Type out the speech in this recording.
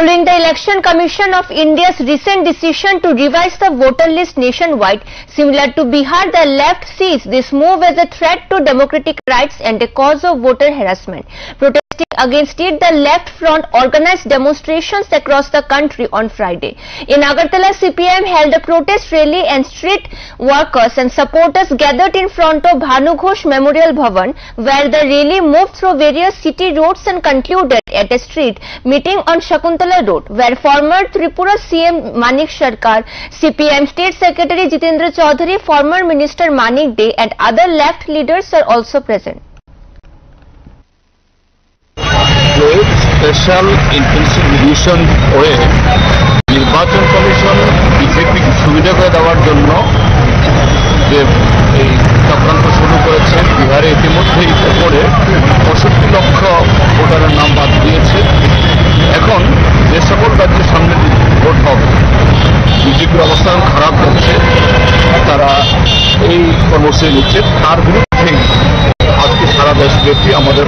Following the Election Commission of India's recent decision to revise the voter list nationwide, similar to Bihar, the left sees this move as a threat to democratic rights and a cause of voter harassment. Protesting against it, the left front organized demonstrations across the country on Friday. In Agartala, CPIM held a protest rally and street workers and supporters gathered in front of Bhanu Ghosh Memorial Bhavan, where the rally moved through various city roads and concluded at a street meeting on Shakuntala Road, where former Tripura CM Manik Sarkar, CPIM State Secretary Jitendra Chaudhary, former Minister Manik Dey and other left leaders are also present. Special intensive revision করে নির্বাচন commission বিজেপিকে সুবিধা করে দেওয়ার জন্য যে এই চক্রান্ত শুরু করেছে, বিহারে ইতিমধ্যেই উপরে 65 লক্ষ ভোটারের নাম বাদ দিয়েছে। এখন যে সকল রাজ্যের সামনে ভোট হবে, বিজেপির অবস্থান খারাপ হচ্ছে, তারা এই কর্মসূচি নিচ্ছে, তার বিরুদ্ধেই আজকে সারা দেশব্যাপী আমাদের